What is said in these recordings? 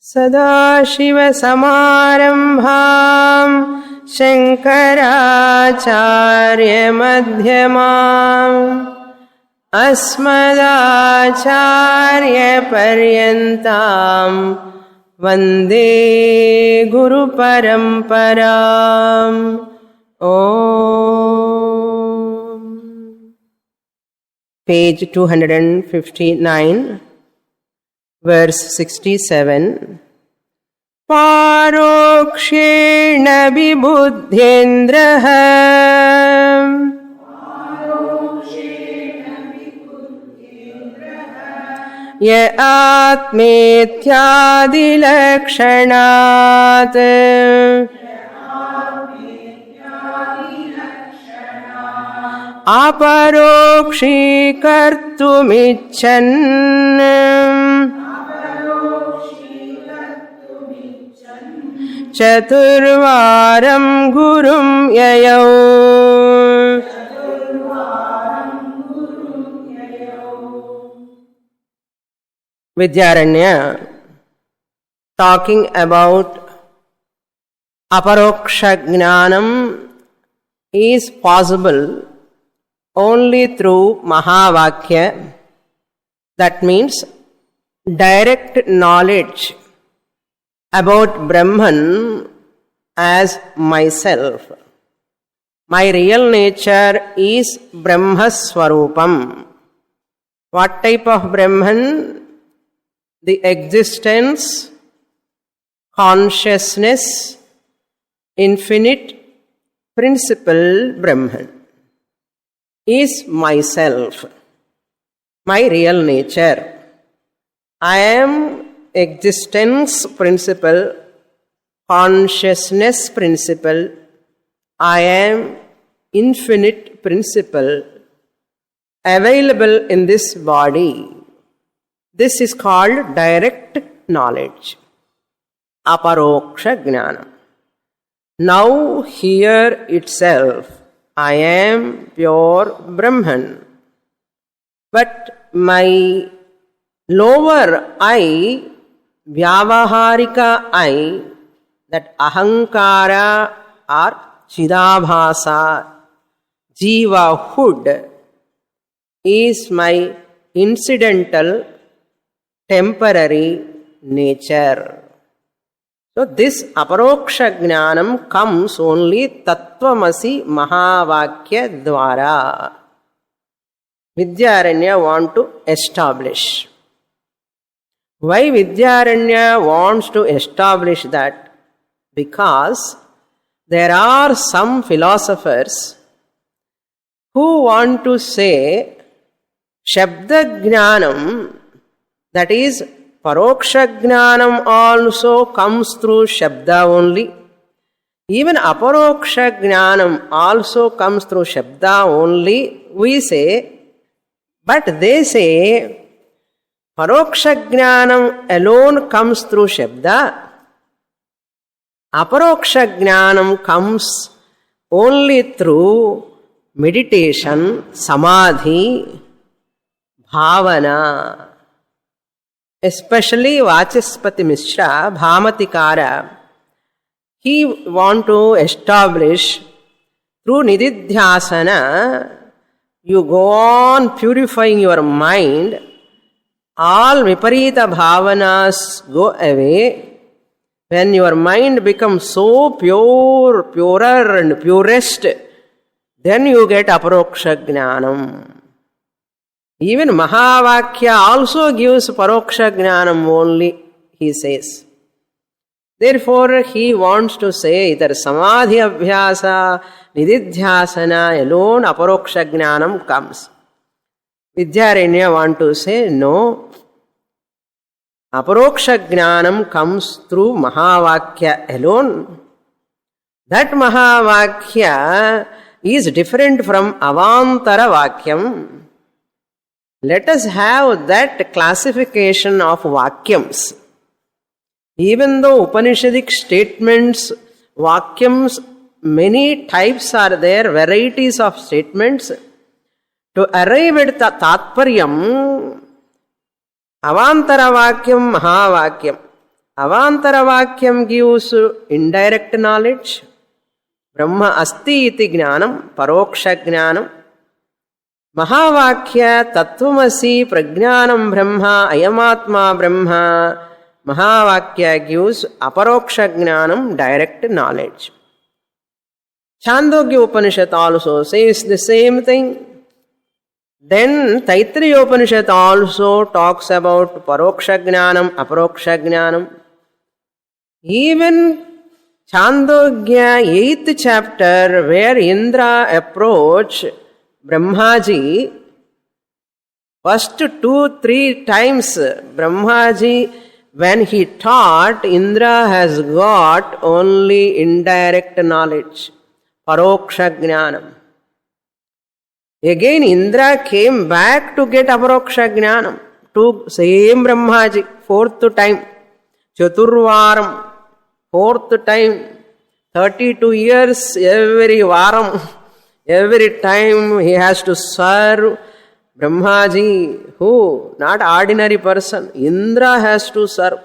सदाशिवसमारम्भां शङ्कराचार्यमध्यमाम् अस्मदाचार्यपर्यन्तां वन्दे गुरुपरम्पराम्. Page 259, verse 67. पारोक्षेण विबुध्येन्द्रः य आत्मेत्यादिलक्षणात् अपरोक्षीकर्तुमिच्छन् चतुर्वारं गुरुं ययौ. Vidyaranya talking about aparoksha jnanam is possible only through Mahavakya. That means direct knowledge about Brahman as myself. My real nature is Brahmaswarupam. What type of Brahman? The existence, consciousness, infinite principle Brahman is myself, my real nature. I am existence principle, consciousness principle. I am infinite principle available in this body. This is called direct knowledge, aparoksha jnanam. Now here itself I am pure Brahman, but my lower I, vyavaharika I, that ahankara or chidabhasa, jivahood, is my incidental, temporary nature. So this aparoksha jnanam comes only tattvamasi mahavakya dvara. Vidyaranya want to establish. Why Vidyaranya wants to establish that? Because there are some philosophers who want to say Shabda Jnanam, that is Paroksha Jnanam, also comes through Shabda only. Even Aparoksha Jnanam also comes through Shabda only, we say. But they say Paroksha Jnanam alone comes through Shabda. Aparoksha Jnanam comes only through meditation, samadhi, bhavana. Especially Vachaspati Mishra, Bhamatikara, he want to establish through Nididhyasana, you go on purifying your mind, all Viparita Bhavanas go away. When your mind becomes so pure, purer and purest, then you get Aparoksha Jnanam. Even Mahavakya also gives Paroksha Jnanam only, he says. Therefore, he wants to say either Samadhi Abhyasa, Nididhyasana alone Aparoksha Jnanam comes. Vidyaranya want to say no. Aparoksha Jnanam comes through Mahavakya alone. That Mahavakya is different from Avantara Vakyam. Let us have that classification of Vakyams. Even though Upanishadic statements, Vakyams, many types are there, varieties of statements. To arrive at the Tatparyam, Avantara Vakyam, Mahavakyam. Avantara Vakyam gives indirect knowledge. Brahma asti iti jnanam, paroksha jnanam. Mahavakya tattvamasi prajnanam brahma, ayamatma brahma. Mahavakya gives aparoksha jnanam, direct knowledge. Chandogya Upanishad also says the same thing. Then Taittiriya Upanishad also talks about paroksha jnanam, aparoksha jnanam. Even Chandogya 8th chapter, where Indra approached Brahmaji, first 2-3 times Brahmaji, when he taught, Indra has got only indirect knowledge, paroksha jnanam. Again Indra came back to get aparoksha jnanam to same Brahmaji, 4th time, Chaturvaram, 4th time, 32 years, every varam, every time he has to serve Brahmaji, who? Not ordinary person. Indra has to serve.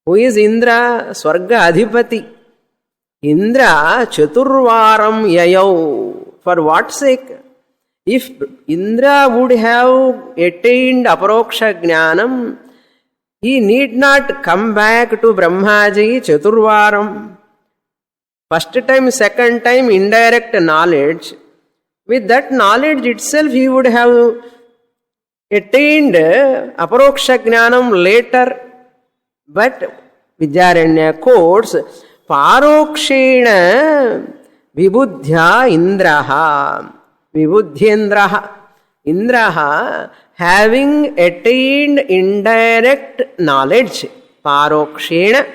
Who is Indra? Swarga Adhipati. Indra Chaturvaram Yayau. For what sake? If Indra would have attained aparoksha jnanam, he need not come back to Brahmaji Chaturvaram. First time, second time, indirect knowledge. With that knowledge itself, he would have attained aparoksha jnanam later. But Vidyaranya quotes, Parokshena Vibudhya Indraha. Vibudhendraha. Indraha, having attained indirect knowledge. Parokshena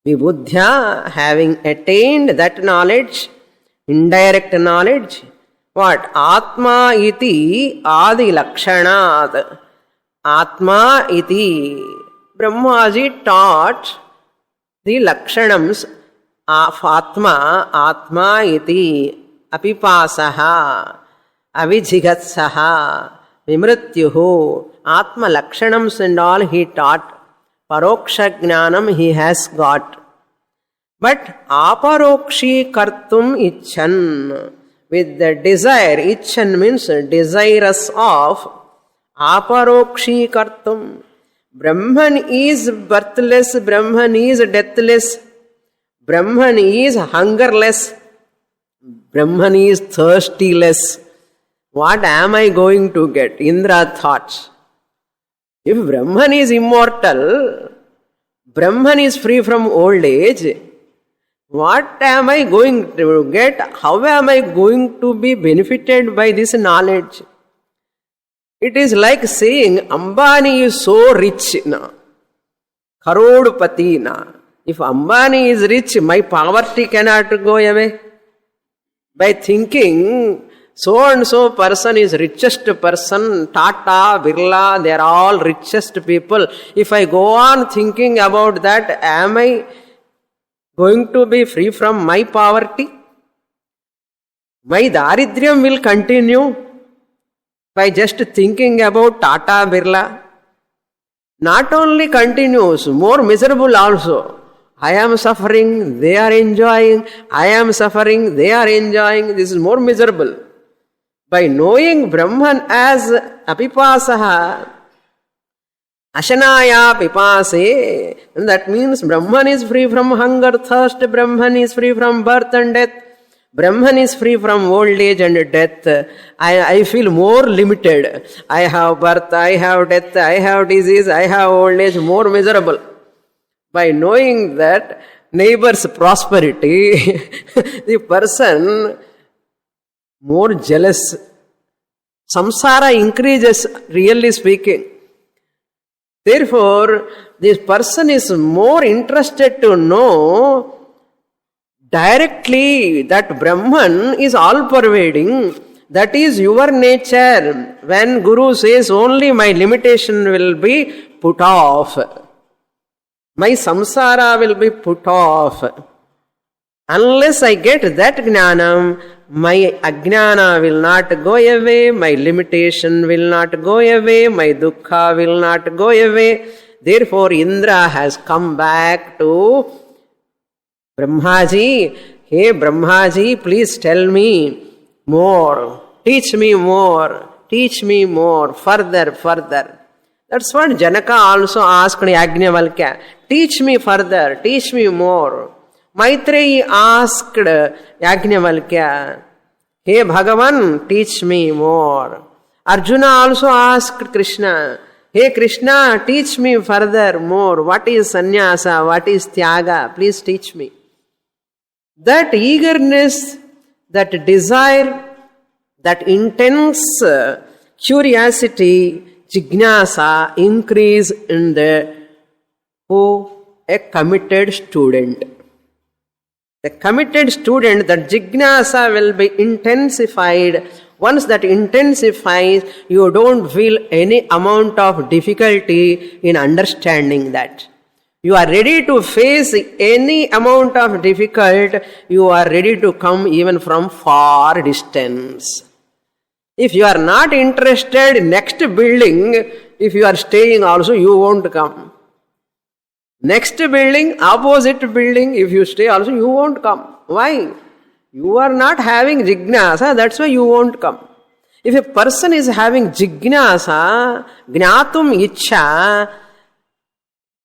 Vibudhya, having attained that knowledge, indirect knowledge. What? Atma iti adi lakshanat. Atma iti. Brahmaji taught the lakshanams of Atma. Atma iti. Apipasaha. Avijigatsaha. Vimrityuhu. Atma lakshanams and all he taught. Paroksha jnanam he has got. But aparokshi kartum icchan. With the desire, icchan means desirous of. Aparokshi kartum. Brahman is birthless, Brahman is deathless, Brahman is hungerless, Brahman is thirstyless. What am I going to get? Indra thought. If Brahman is immortal, Brahman is free from old age, what am I going to get? How am I going to be benefited by this knowledge? It is like saying Ambani is so rich now, Karodpati now. If Ambani is rich, my poverty cannot go away. By thinking so and so person is richest person, Tata, Birla, they are all richest people. If I go on thinking about that, am I going to be free from my poverty? My daridryam will continue by just thinking about Tata, Birla. Not only continues, more miserable also. I am suffering, they are enjoying. I am suffering, they are enjoying. This is more miserable. By knowing Brahman as Apipasaha, Ashanaya Pipase, and that means Brahman is free from hunger, thirst, Brahman is free from birth and death, Brahman is free from old age and death. I feel more limited. I have birth, I have death, I have disease, I have old age, more miserable. By knowing that neighbor's prosperity, the person more jealous. Samsara increases, really speaking. Therefore, this person is more interested to know directly that Brahman is all-pervading. That is your nature. When Guru says only my limitation will be put off, my samsara will be put off. Unless I get that jnanam, my ajnana will not go away, my limitation will not go away, my dukkha will not go away. Therefore, Indra has come back to Brahmaji. Hey Brahmaji, please tell me more. Teach me more. Teach me more. Further, further. That's what Janaka also asked Yajnavalkya. Teach me further. Teach me more. Maitreyi asked Yajnavalkya. Hey Bhagavan, teach me more. Arjuna also asked Krishna. Hey Krishna, teach me further more. What is sannyasa? What is tyaga? Please teach me. That eagerness, that desire, that intense curiosity, jignasa, increase in a committed student. The committed student, that jignasa will be intensified. Once that intensifies, you don't feel any amount of difficulty in understanding that. You are ready to face any amount of difficulty. You are ready to come even from far distance. If you are not interested in next building, if you are staying also, you won't come. Next building, opposite building, if you stay also, you won't come. Why? You are not having jignasa, that's why you won't come. If a person is having jignasa, gnatum ichcha,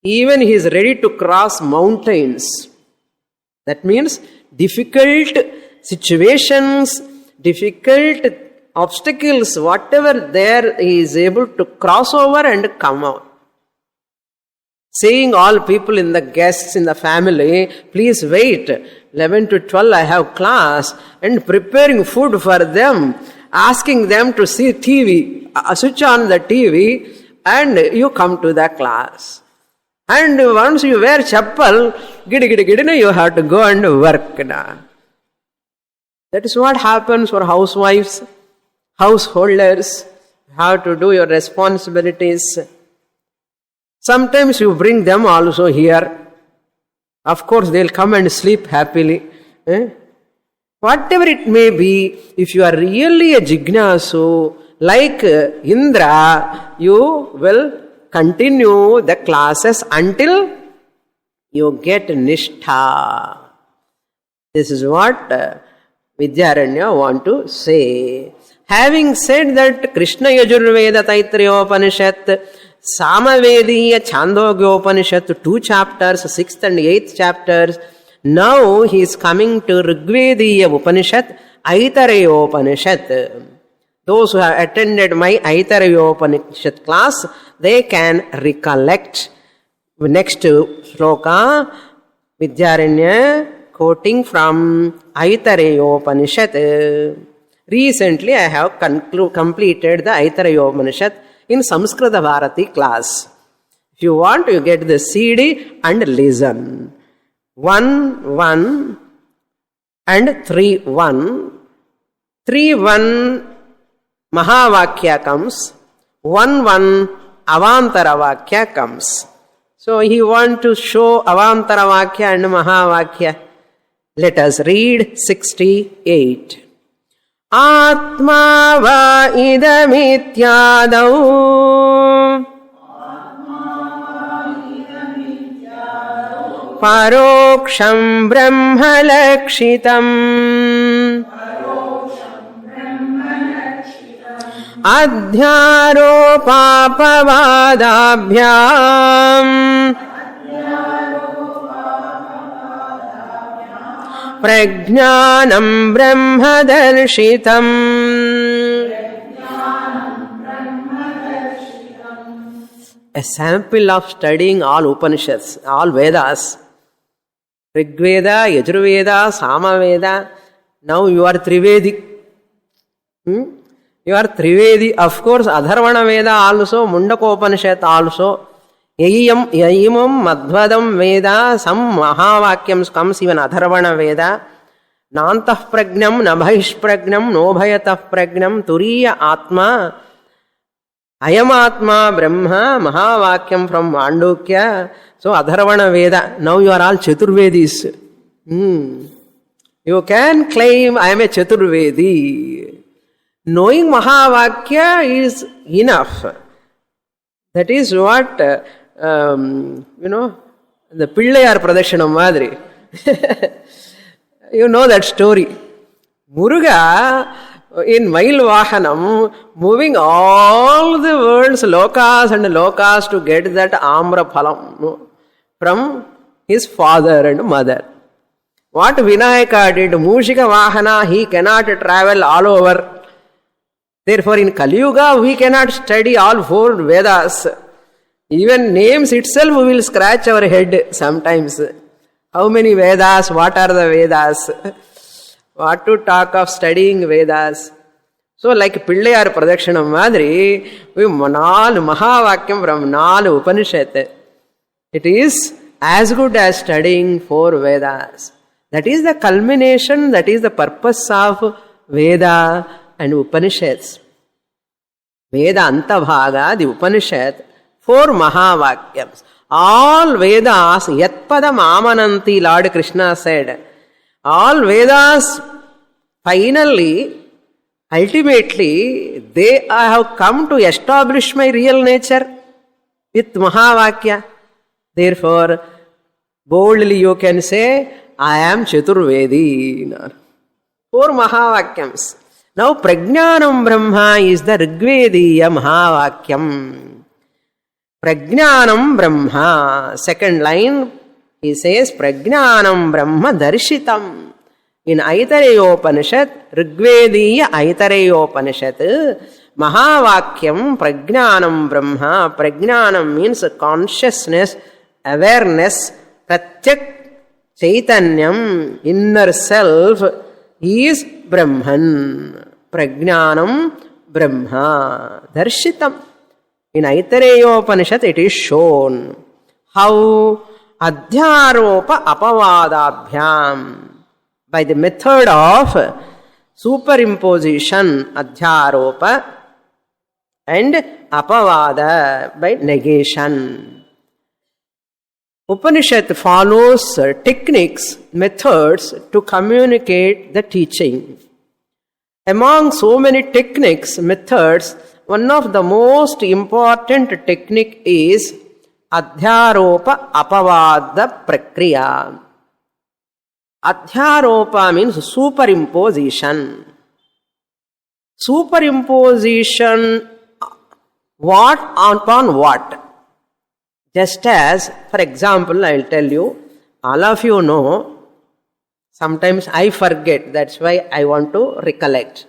even he is ready to cross mountains. That means difficult situations, difficult obstacles, whatever there, he is able to cross over and come out. Saying all people in the guests in the family, please wait, 11 to 12 I have class, and preparing food for them, asking them to see TV, switch on the TV, and you come to the class. And once you wear chappal, you have to go and work. That is what happens for housewives, householders. You have to do your responsibilities. Sometimes you bring them also here. Of course, they will come and sleep happily. Whatever it may be, if you are really a jignasu, like Indra, you will continue the classes until you get nishtha. This is what Vidyaranya want to say. Having said that, Krishna Yajurveda Taittiriya Upanishad, Samavediya Chandogya Upanishad, 2 chapters, 6th and 8th chapters. Now he is coming to Rigvediya Upanishad, Aitareya Upanishad. Those who have attended my Aitareya Upanishad class, they can recollect. Next sloka, Vidyaranya quoting from Aitareya Upanishad. Recently I have completed the Aitareya Upanishad in Samskrita Bharati class. If you want, you get the CD and listen. 1-1 and 3-1. 3-1 Mahavakya comes. 1-1 Avantara Vakya comes. So he want to show Avantara Vakya and Mahavakya. Let us read 68. Atma va idamityadau paroksham brahma lakshitam adhyaropapavadabhyam prajnanam brahmadarshitam. A sample of studying all Upanishads, all Vedas. Rigveda, Yajurveda, Samaveda. Now you are Trivedi. You are Trivedi. Of course, Adharvana Veda also, Mundaka Upanishad also. Yayimam Madhvadam Veda, some Mahavakyams comes even Adharvana Veda. Nantah pragnam, nabhaish pragnam, nobhayatah pragnam, turiya atma, ayam atma brahma, Mahavakyam from Mandukya. So Adharvana Veda. Now you are all Chaturvedis. You can claim I am a Chaturvedi. Knowing Mahavakya is enough. That is what the Pillayar Pradashanam Madri. You know that story. Muruga in Mailvahanam, moving all the world's lokas and lokas to get that Amra Phalam from his father and mother. What Vinayaka did, Mushika Vahana, he cannot travel all over. Therefore, in Kali Yuga, we cannot study all 4 Vedas. Even names itself will scratch our head sometimes. How many Vedas? What are the Vedas? What to talk of studying Vedas? So, like Pillayar Pradakshanam Madri, we 4 Mahavakyam from 4 Upanishad. It is as good as studying 4 Vedas. That is the culmination, that is the purpose of Veda and Upanishads. Veda Antabhaga, the Upanishad, 4 Mahavakyams. All Vedas, Yatpadam Amananti, Lord Krishna said, all Vedas finally, ultimately, they have come to establish my real nature with Mahavakya. Therefore, boldly you can say, I am Chaturvedi. 4 Mahavakyams. Now, Prajnanam Brahma is the Rigvediya Mahavakyam. Prajnanam Brahma. Second line, he says, Prajnanam Brahma Darshitam. In Aitareyopanishad, Rigvediya Aitareyopanishad, Mahavakyam Prajnanam Brahma. Prajnanam means consciousness, awareness, Pratyak Chaitanyam, inner self, is Brahman. Prajnanam Brahma. Darshitam. In Aitareyopanishad it is shown. How? Adhyaropa apavadabhyam. By the method of superimposition, adhyaropa, and apavada, by negation. Upanishad follows techniques, methods to communicate the teaching. Among so many techniques, methods, one of the most important technique is Adhyaropa Apavada Prakriya. Adhyaropa means superimposition. Superimposition, what upon what? Just as, for example, I will tell you, all of you know, sometimes I forget, that's why I want to recollect.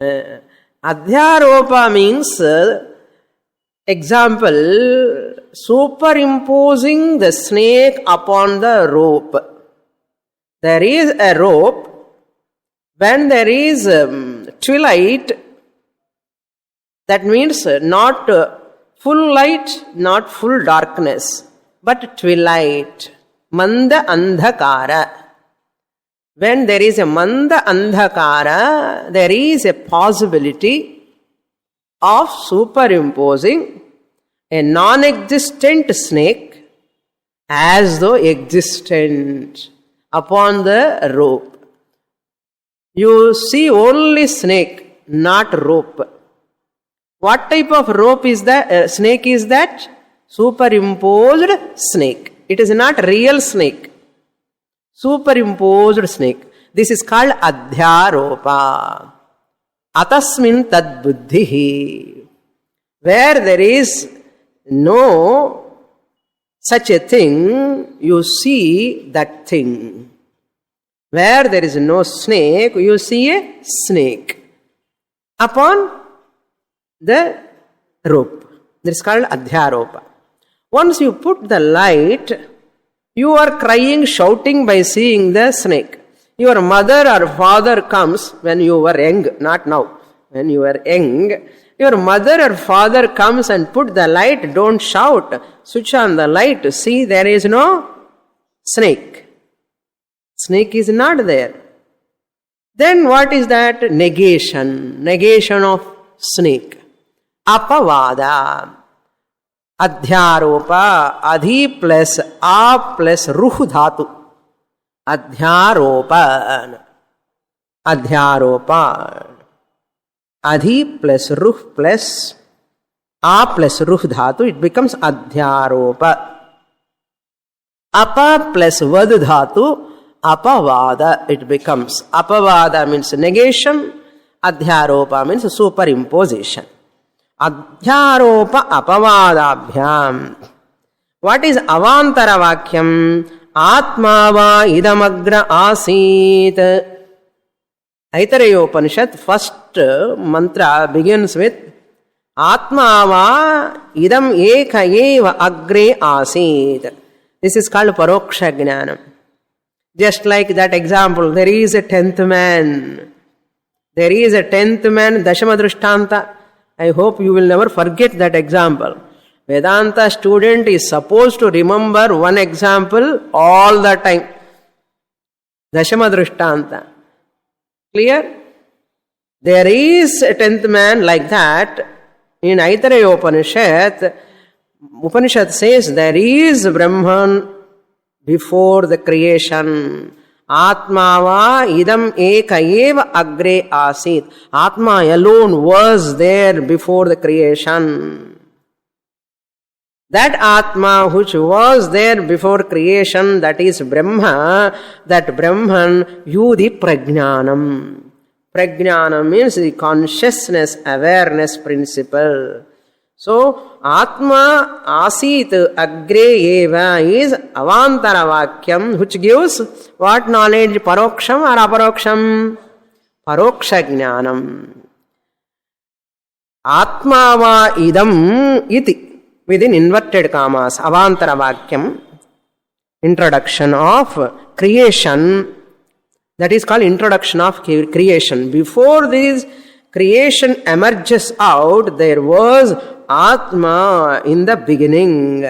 Adhyaropa means, example, superimposing the snake upon the rope. There is a rope. When there is twilight, that means not full light, not full darkness, but twilight. Manda andhakara. When there is a manda andhakara, there is a possibility of superimposing a non-existent snake as though existent upon the rope. You see only snake, not rope. What type of rope is that? Snake is that? Superimposed snake. It is not real snake. Superimposed snake. This is called adhyaropa. Atasmin tad buddhihi. Where there is no such a thing, you see that thing. Where there is no snake, you see a snake upon the rope. This is called adhyaropa. Once you put the light, you are crying, shouting by seeing the snake. Your mother or father comes when you were young, not now. When you were young, your mother or father comes and put the light, don't shout. Switch on the light, see there is no snake. Snake is not there. Then what is that? Negation. Negation of snake. Apavada. Adhyaropa. Adhi plus a plus ruh dhatu. Adhyaropa. Adhyaropa. Adhi plus ruh plus A plus ruh dhatu, it becomes adhyaropa. Apa plus vad dhatu, apavada, it becomes. Apavada means negation, adhyaropa means superimposition. Adhyaropa apavadabhyam. What is avantara vakyam? Atma va idamagra asit. Aitareya Upanishad, first mantra begins with Atma va idam eka eva agre asit. This is called paroksha jnanam. Just like that example, there is a 10th man. There is a 10th man, Dashama Drishtanta. I hope you will never forget that example. Vedanta student is supposed to remember one example all the time. Dashama Drishtanta. Clear? There is a 10th man like that. In Aitareya Upanishad, Upanishad says there is Brahman before the creation. Atma va idam eka eva agre asit. Atma alone was there before the creation. That Atma which was there before creation, that is Brahma, that Brahman, yudi prajnanam. Prajnanam means the consciousness, awareness principle. So, Atma asit agre eva is avantara vakyam, which gives what knowledge? Paroksham or aparoksham? Paroksha jnanam. Atma va idam iti. Within inverted commas, avantara vakyam, introduction of creation, that is called introduction of creation. Before this creation emerges out, there was Atma in the beginning.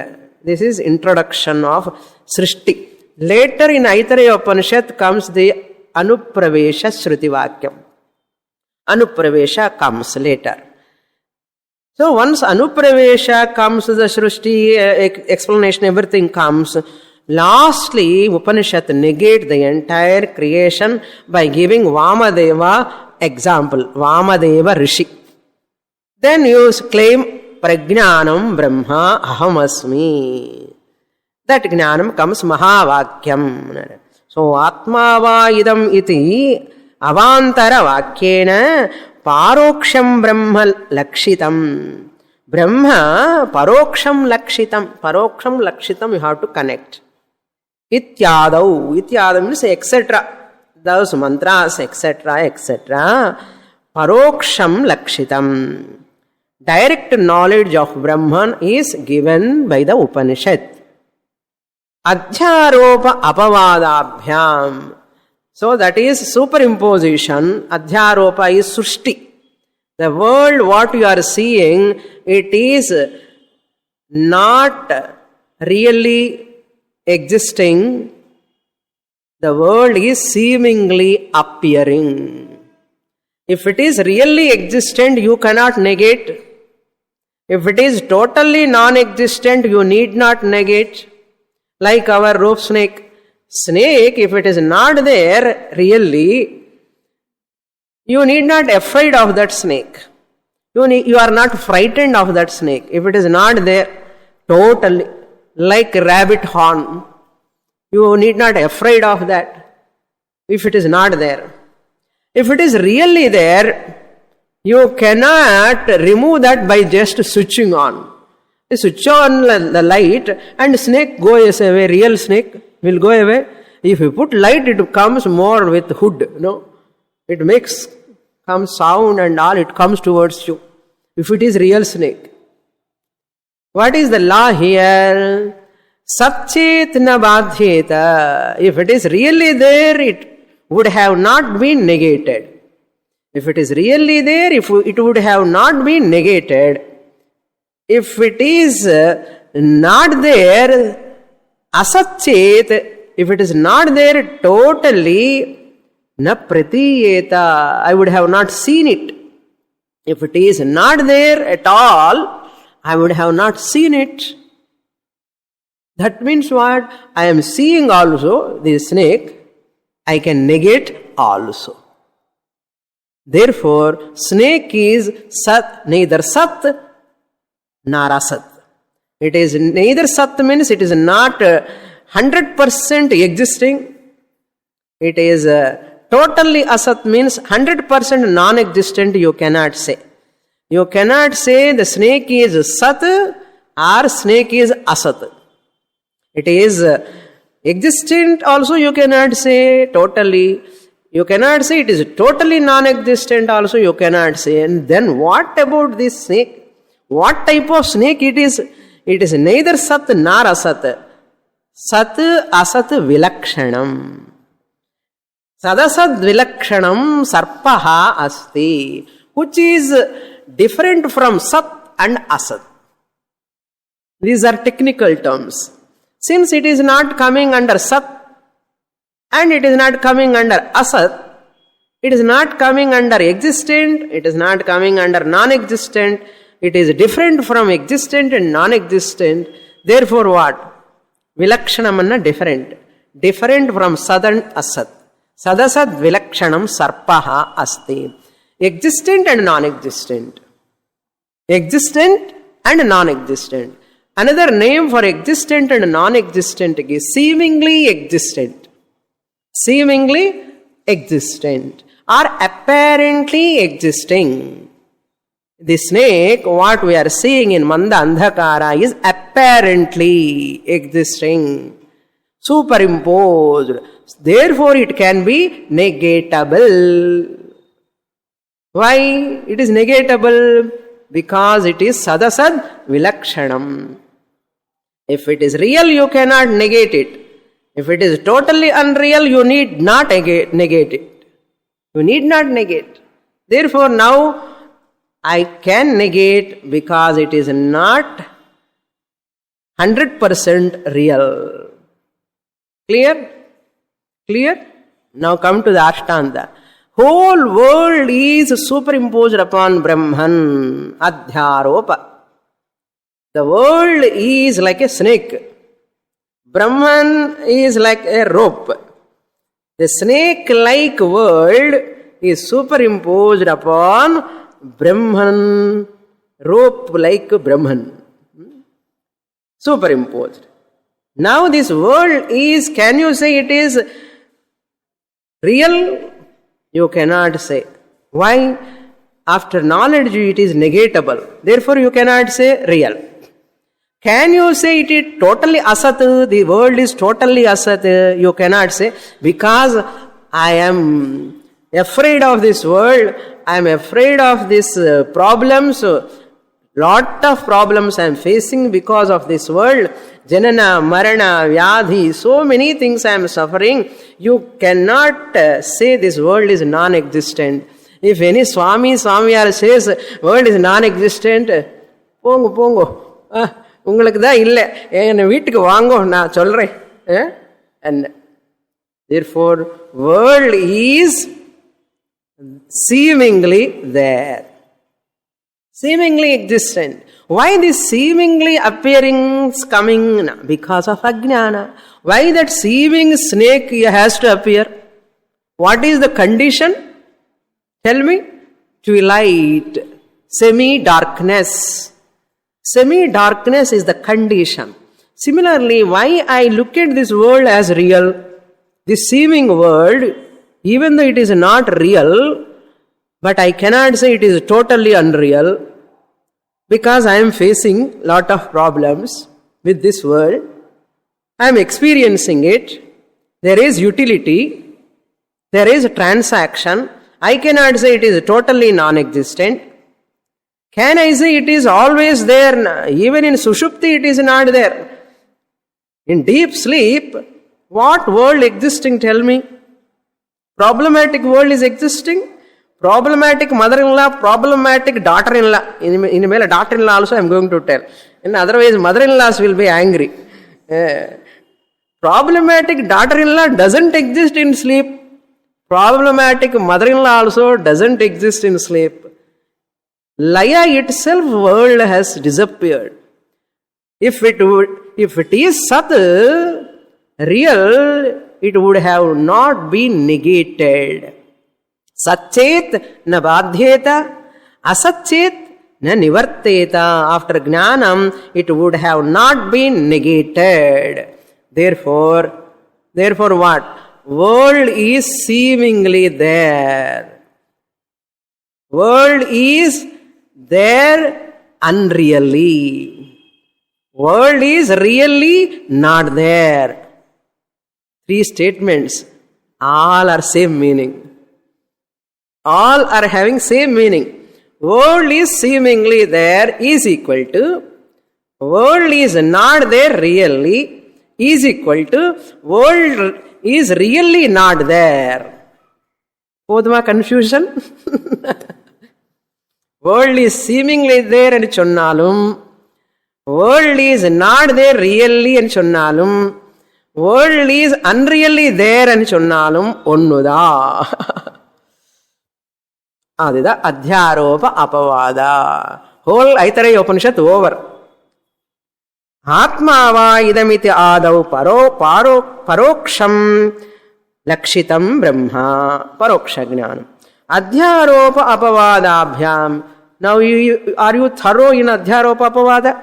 This is introduction of Srishti. Later in Aitareya Upanishad comes the Anupravesha Shruti Vakyam. Anupravesha comes later. So once Anupravesha comes, the Srishti explanation, everything comes. Lastly, Upanishad negate the entire creation by giving Vamadeva example. Vamadeva Rishi. Then you claim Prajnanam Brahma Ahamasmi. That Jnanam comes Mahavakyam. So Atma va idam iti avantara vakyena Paroksham Brahma Lakshitam. Brahma Paroksham Lakshitam. Paroksham Lakshitam you have to connect. Ityadau. Ityadau means etc. Those mantras etc. etc. Paroksham Lakshitam. Direct knowledge of Brahman is given by the Upanishad. Adhyaropa apavadabhyam. So that is superimposition. Adhyaropa is Srishti. The world what you are seeing, it is not really existing. The world is seemingly appearing. If it is really existent, you cannot negate. If it is totally non-existent, you need not negate. Like our rope snake. Snake, if it is not there really, you need not be afraid of that snake. You are not frightened of that snake. If it is not there, totally, like rabbit horn, you need not be afraid of that. If it is not there. If it is really there, you cannot remove that by just switching on. You switch on the light and snake goes away. Real snake will go away. If you put light, it comes more with hood. No, it makes some sound and all. It comes towards you. If it is real snake, what is the law here? Satchet na badhyeta. If it is really there, it would have not been negated. If it is really there, it would have not been negated. If it is not there, asatchet, if it is not there totally, na pratiyeta, I would have not seen it. If it is not there at all, I would have not seen it. That means what? I am seeing also the snake, I can negate also. Therefore, snake is sat, neither sat narasat. It is neither sat means it is not 100% existing. It is totally asat means 100% non-existent you cannot say. You cannot say the snake is sat or snake is asat. It is existent also you cannot say totally. You cannot say it is totally non-existent also you cannot say. And then what about this snake? What type of snake it is? It is neither sat nor asat. Sat asat vilakshanam. Sadasad vilakshanam sarpaha asti. Which is different from sat and asat. These are technical terms. Since it is not coming under sat and it is not coming under asat, it is not coming under existent, it is not coming under non-existent, it is different from existent and non-existent. Therefore what? Vilakshanam anna different. Different from sad and asat. Sadasad vilakshanam sarpaha asti. Existent and non-existent. Existent and non-existent. Another name for existent and non-existent is seemingly existent. Seemingly existent or apparently existing. The snake, what we are seeing in Manda Andhakara is apparently existing, superimposed. Therefore, it can be negatable. Why it is negatable? Because it is sadasad vilakshanam. If it is real, you cannot negate it. If it is totally unreal, you need not negate it. You need not negate. Therefore, now I can negate because it is not 100% real. Clear? Clear? Now come to the Ashtanga. Whole world is superimposed upon Brahman, Adhyaropa. The world is like a snake. Brahman is like a rope. The snake-like world is superimposed upon Brahman, rope-like Brahman. Superimposed. Now this world is, can you say it is real? You cannot say. Why? After knowledge it is negatable. Therefore you cannot say real. Can you say it is totally asat? The world is totally asat. You cannot say. Because I am afraid of this world. I am afraid of these problems. Lot of problems I am facing because of this world. Janana, Marana, Vyadhi, so many things I am suffering. You cannot say this world is non-existent. If any Swamiyar says world is non-existent, pongo. உங்களுக்கு தான் இல்லை என் வீட்டுக்கு வாங்கோ நான் சொல்றேன். And therefore world is seemingly there, seemingly existent. Why this seemingly appearing coming? Because of ajnana. Why that seeming snake has to appear? What is the condition? Tell me. Twilight, semi-darkness. Semi-darkness is the condition. Similarly, why I look at this world as real, this seeming world, even though it is not real, but I cannot say it is totally unreal, because I am facing lot of problems with this world. I am experiencing it. There is utility. There is a transaction. I cannot say it is totally non-existent. Can I say it is always there? Even in Sushupti it is not there. In deep sleep, what world existing, tell me? Problematic world is existing. Problematic mother-in-law, problematic daughter-in-law. In a daughter-in-law also I am going to tell. And otherwise mother-in-laws will be angry. Problematic daughter-in-law doesn't exist in sleep. Problematic mother-in-law also doesn't exist in sleep. Laya itself, world has disappeared. If it is sat, real, it would have not been negated. Satchet na badhyeta, asatchet na nivarteta. After jnanam, it would have not been negated. Therefore what? World is seemingly there. World is there unreally. World is really not there. 3 statements. All are same meaning. All are having same meaning. World is seemingly there is equal to world is not there really is equal to world is really not there. Poduma confusion? World is seemingly there and chonnalum, world is not there really and chonnalum, world is unreally there and chonnalum onnuda. Adida adhyaropa apavada. Whole Aitareya Upanishad over. Atmava idamiti adau paroksham lakshitam brahma. Paroksha jnanam. Adhyaropa apavadabhyam. Now, are you thorough in adhyaropa apavada?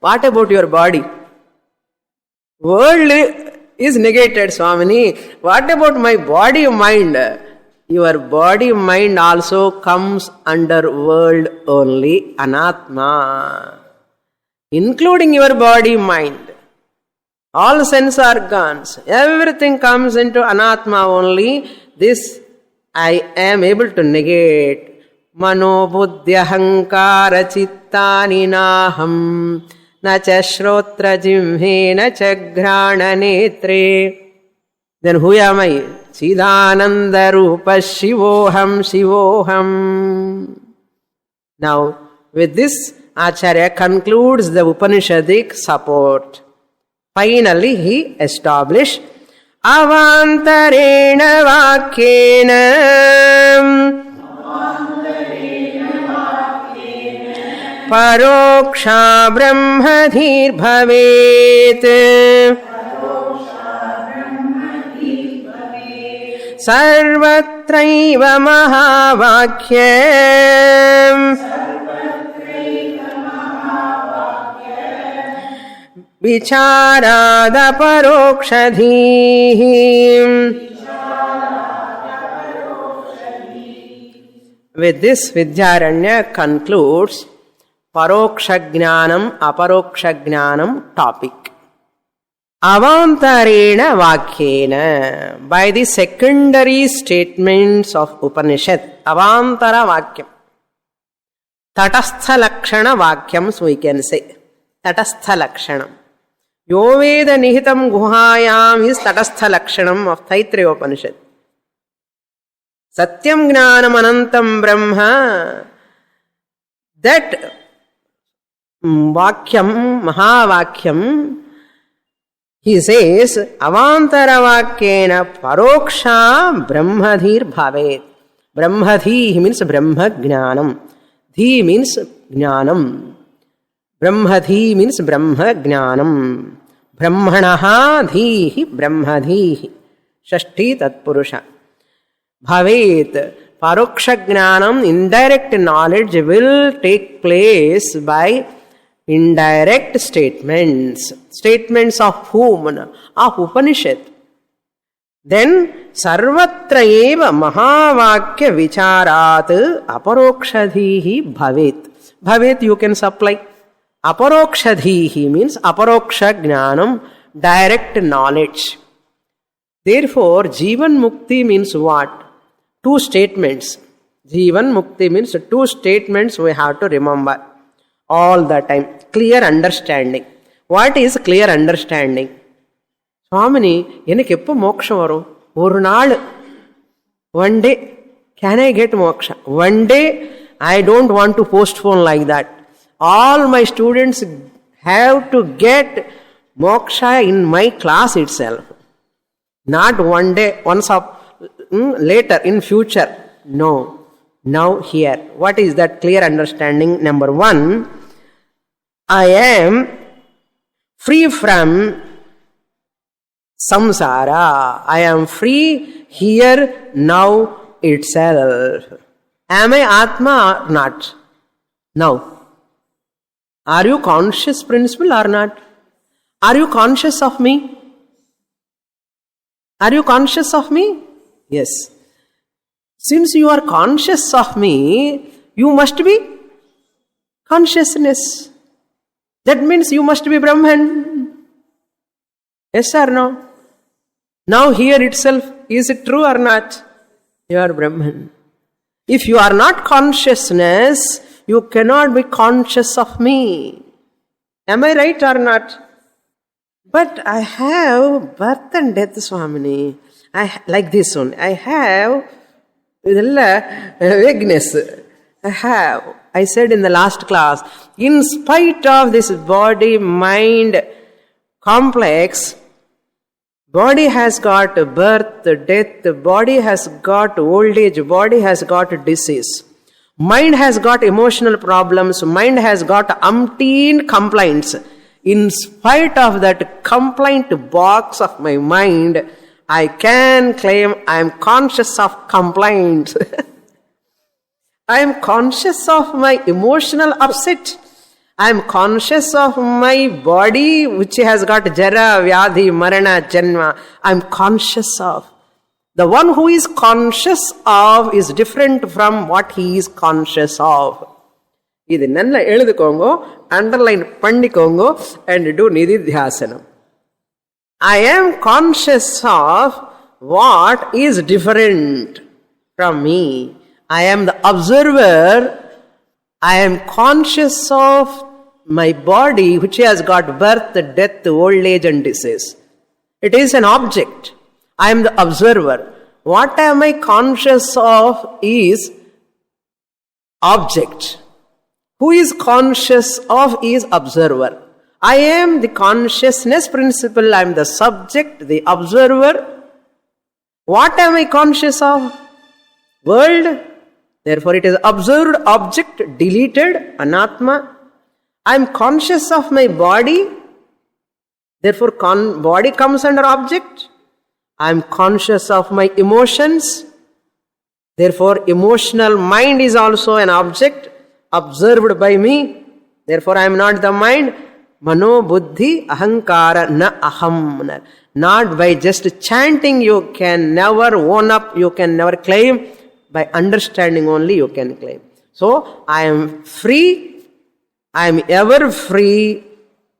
What about your body? World is negated, Swamini. What about my body mind? Your body mind also comes under world only, anatma. Including your body mind. All sense organs, everything comes into anatma only. This I am able to negate. Mano buddhya hankara chittani naham na cha shrotra jimhe na cha grana netre. Then who am I? Chidananda rupa shivoham shivoham. Now with this Acharya concludes the Upanishadic support. Finally he established avantarena vakyena paroksha brahmadhir bhavet sarvatraiva mahavakyam vicharada parokshadhim. With this, Vidyaranya concludes Paroksha Jnanam, Aparoksha Jnanam topic. Avantarena Vakyena, by the secondary statements of Upanishad, Avantara Vakyam. Tatastha Lakshana Vakyams we can say. Tatastha Lakshanam. Yoveda Nihitam Guhayam is Tatastha Lakshanam of Taittiriya Upanishad. Satyam Jnanam Anantam Brahma. That Vakyam, Mahavakyam, he says, Avantara Vakyena Paroksha Brahmadhir Bhavet. Brahmadhi means Brahma Jnanam. Dhi means Jnanam. Brahmadhi means Brahma Jnanam. Brahmanaha Dhihi Brahmadhihi. Shashti Tatpurusha. Bhavet. Paroksha Jnanam, indirect knowledge will take place by indirect statements. Statements of whom? Of Upanishad. Then, Sarvatra eva Mahavakya Vicharat Aparokshadhihi Bhavet. Bhavet you can supply. Aparokshadhihi means Aparoksha Jnanam, direct knowledge. Therefore, Jivan Mukti means what? 2 statements. Jivan Mukti means 2 statements we have to remember all the time. Clear understanding. What is clear understanding? Swamini, enakku eppo moksha varum? Oru naal. One day, can I get moksha? One day, I don't want to postpone like that. All my students have to get moksha in my class itself. Not one day, once of later, in future. No. Now here. What is that clear understanding? Number 1, I am free from samsara. I am free here, now itself. Am I Atma or not? Now, are you conscious principle or not? Are you conscious of me? Are you conscious of me? Yes. Since you are conscious of me, you must be consciousness. That means you must be Brahman. Yes or no? Now here itself, is it true or not? You are Brahman. If you are not consciousness, you cannot be conscious of me. Am I right or not? But I have birth and death, Swamini. Like this one. I have vagueness. I said in the last class, in spite of this body-mind complex, body has got birth, death, body has got old age, body has got disease. Mind has got emotional problems, mind has got umpteen complaints. In spite of that complaint box of my mind, I can claim I am conscious of complaints. I am conscious of my emotional upset. I am conscious of my body which has got jara, vyadhi, marana, janma. I am conscious of. The one who is conscious of is different from what he is conscious of. இது நல்லா எழுதுக்கோங்க, underline பண்ணிக்கோங்க, and do nididhyasanam. I am conscious of what is different from me. I am the observer. I am conscious of my body which has got birth, death, old age and disease. It is an object. I am the observer. What am I conscious of is object. Who is conscious of is observer. I am the consciousness principle. I am the subject, the observer. What am I conscious of? World. Therefore it is observed object, deleted, anatma. I am conscious of my body. Therefore body comes under object. I am conscious of my emotions. Therefore emotional mind is also an object observed by me. Therefore I am not the mind. Mano buddhi ahankara na aham. Not by just chanting you can never own up, you can never claim. By understanding only you can claim. So I am free. I am ever free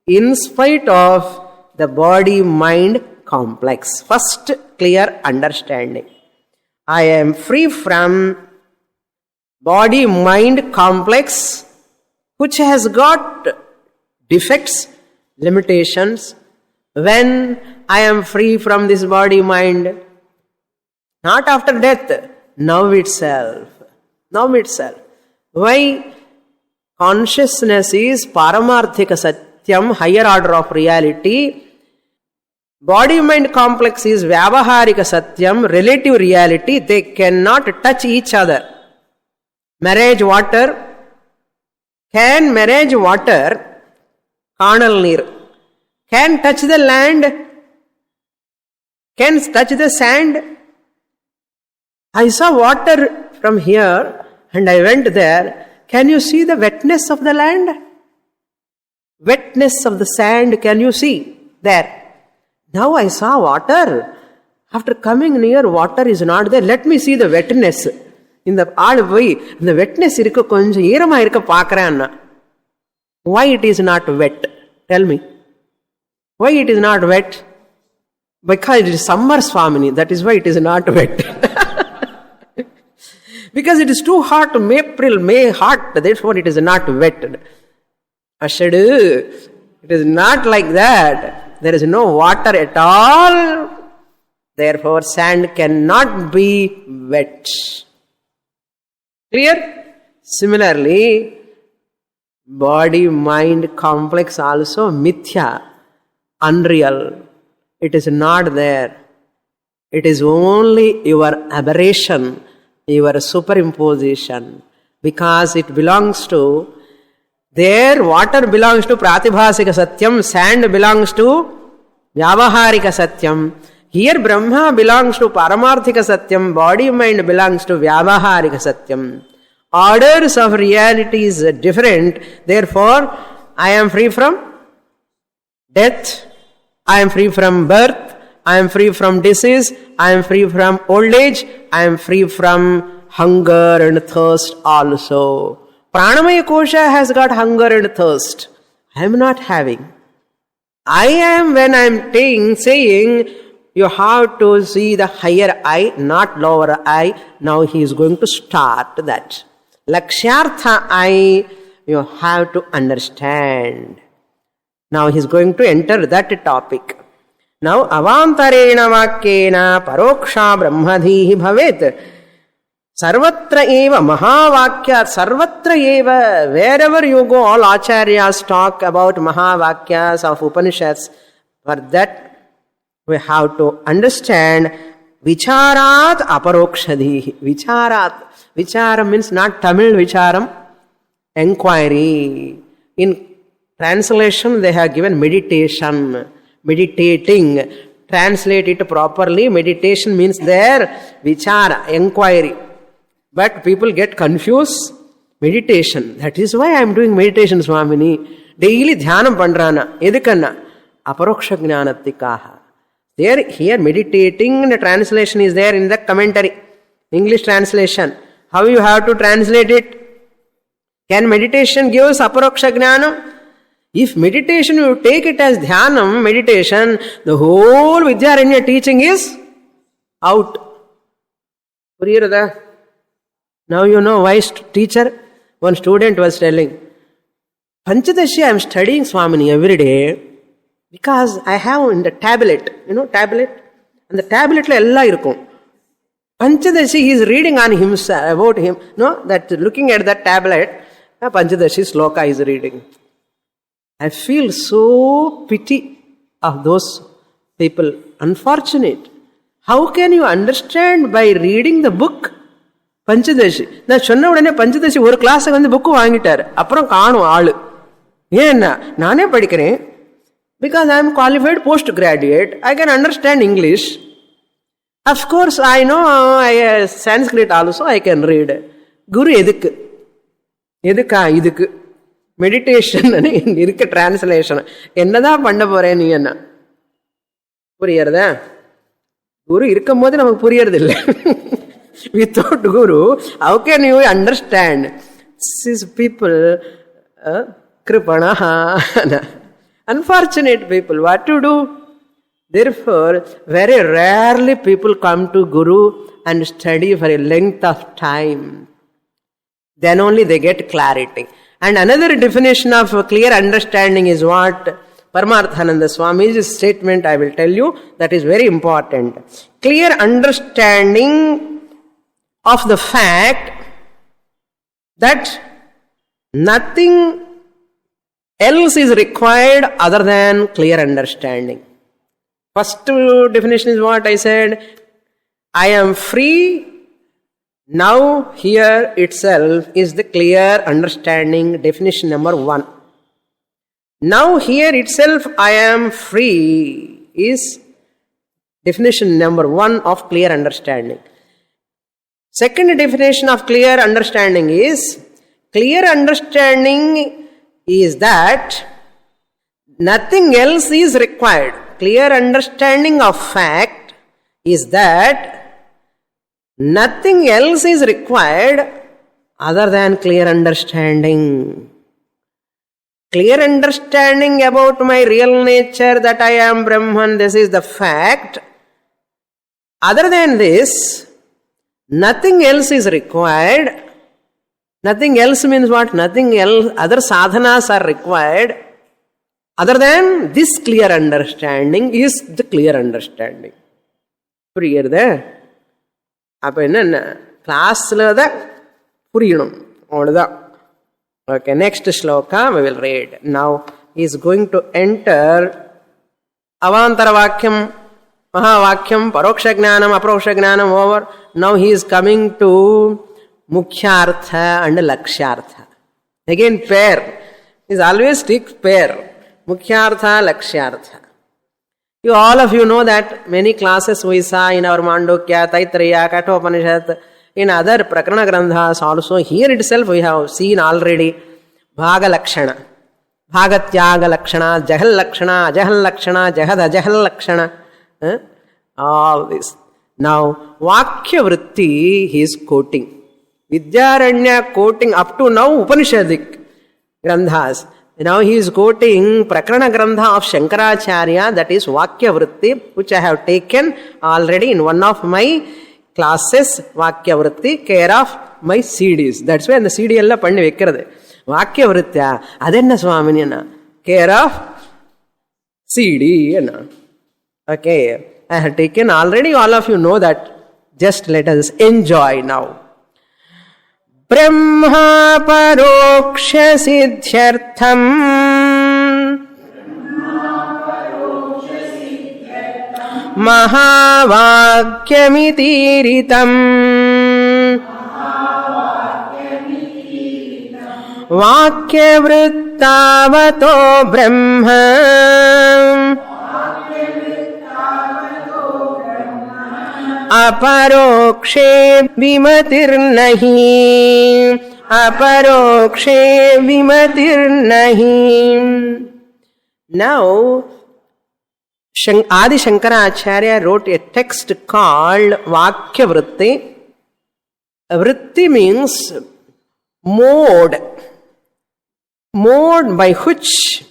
in spite of the body-mind complex. First clear understanding. I am free from body-mind complex which has got defects, limitations. When I am free from this body-mind, not after death, now itself. Now itself. Why? Consciousness is paramarthika satyam, higher order of reality. Body-mind complex is vyavaharika satyam, relative reality. They cannot touch each other. Marriage water. Can marriage water, carnal neer, can touch the land? Can touch the sand? I saw water from here and I went there. Can you see the wetness of the land? Wetness of the sand, can you see there? Now I saw water. After coming near, water is not there. Let me see the wetness. In the ஆள் the wetness irukku konjam ஈரமா irukka paakran. Why it is not wet? Tell me. Why it is not wet? Because it is summer, Swamini. That is why it is not wet. Because it is too hot, April, May hot, therefore it is not wet. Ashadu, it is not like that. There is no water at all. Therefore sand cannot be wet. Clear? Similarly, body-mind complex also mithya, unreal. It is not there. It is only your aberration, your superimposition, because it belongs to, there water belongs to pratibhasika satyam, sand belongs to vyavaharika satyam. Here Brahma belongs to paramarthika satyam, body mind belongs to vyavaharika satyam. Orders of reality is different. Therefore, I am free from death, I am free from birth, I am free from disease, I am free from old age, I am free from hunger and thirst also. Pranamaya Kosha has got hunger and thirst. I am not having. I am, when I am saying, you have to see the higher I, not lower I. Now he is going to start that. Lakshyartha I, you have to understand. Now he is going to enter that topic. Now, avantarena vakyena paroksha brahmadhihi bhavet. Sarvatra eva mahavakya, sarvatra eva, wherever you go, all acharyas talk about mahavakyas of Upanishads. For that, we have to understand vicharat aparokshadhihi. Vicharat. Vicharam means not Tamil vicharam, inquiry. In translation, they have given meditation, meditating. Translate it properly. Meditation means there, vichara, inquiry. But people get confused. Meditation. That is why I am doing meditation, Swamini. Daily dhyanam pandrana. Edukana. Aparoksha jnanattikaha. There, here meditating, the translation is there in the commentary. English translation. How you have to translate it? Can meditation give us aparoksha jnanam? If meditation, you take it as dhyanam, meditation, the whole Vidyaranya teaching is out. Puriyarada? Now you know why teacher, one student was telling, Panchadashi I am studying Swamini every day because I have in the tablet, tablet, and the tablet la ella irukum. Panchadashi he is reading on himself, about him, that looking at that tablet, Panchadashi sloka is reading. I feel so pity of those people. Unfortunate. How can you understand by reading the book? Panchadasi நான் சொன்ன உடனே பஞ்சதசி ஒரு கிளாஸுக்கு வந்து book வாங்கிட்டாரு. அப்புறம் காணும் ஆளு. ஏன்னா நானே படிக்கிறேன். Because I am qualified post-graduate, I can understand English. Of course, I know Sanskrit also, I can read. குரு எதுக்கு? எதுக்கா இதுக்கு? மெடிடேஷன் இருக்க டிரான்ஸ்லேஷன். என்னதான் பண்ண போறேன் நீ என்ன? புரியறதா? குரு இருக்கும் போது நமக்கு புரியறது இல்லை. Without Guru, how can you understand? These people, kripanaha, unfortunate people, what to do? Therefore, very rarely people come to Guru and study for a length of time. Then only they get clarity. And another definition of clear understanding is what? Paramarthananda Swami's statement I will tell you, that is very important. Clear understanding of the fact that nothing else is required other than clear understanding. First definition is what I said. I am free. Now here itself is the clear understanding, definition number 1. Now here itself I am free is definition number 1 of clear understanding. Second definition of clear understanding is, clear understanding is that nothing else is required. Clear understanding of fact is that nothing else is required other than clear understanding. Clear understanding about my real nature, that I am Brahman, this is the fact. Other than this, nothing else is required. Nothing else means what? Nothing else, other sadhanas are required. Other than this clear understanding is the clear understanding. புரியுறதா? அப்ப என்ன கிளாஸ்ல தான் புரியணும், அவ்வளவுதான். Okay, next shloka we will read. Now he is going to enter avantara vakyam, mahavakyam, paroksha jnanam, aproksha jnanam over. Now he is coming to mukhyartha and lakshyartha. Again pair. He is always take pair. Mukhyartha, lakshyartha. You all of you know that many classes we saw in our Mandukya, Taittiriya, Kathopanishad, In other Prakarana Grandhas also, here itself we have seen already Bhaga Lakshana, Bhagatyaga Lakshana, Jahal Lakshana, Ajahal Lakshana, Jahad Ajahal Lakshana. All this. Now, Vakya Vritti he is quoting. Vidyaranya quoting up to now Upanishadic Grandhas. Now he is quoting Prakarana Grandha of Shankaracharya, that is Vakya Vritti, which I have taken already in one of my classes, Vakya Vritti, care of my CDs. That's why the CD ella panni vekkirathu. Vakya Vrittya, adenna Swamini anna, care of CD anna. Okay, I have taken already, all of you know that. Just let us enjoy now. Brahma paroksha siddhyartham mahavakyamitīritam vakyavrittavato brahma aparokshe vimatirnahi aparokshe vimatirnahi. Now Adi Shankaracharya wrote a text called Vakya Vritti. Vritti means mode by which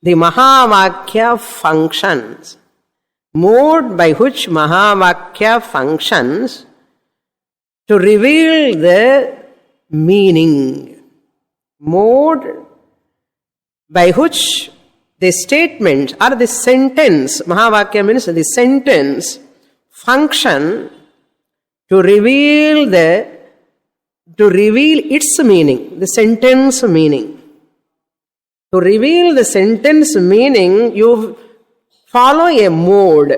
the Mahavakya functions. Mode by which Mahavakya functions to reveal the meaning. Mode by which the statement or the sentence, Mahavakya means the sentence, function to reveal its meaning, the sentence meaning. To reveal the sentence meaning, you follow a mode,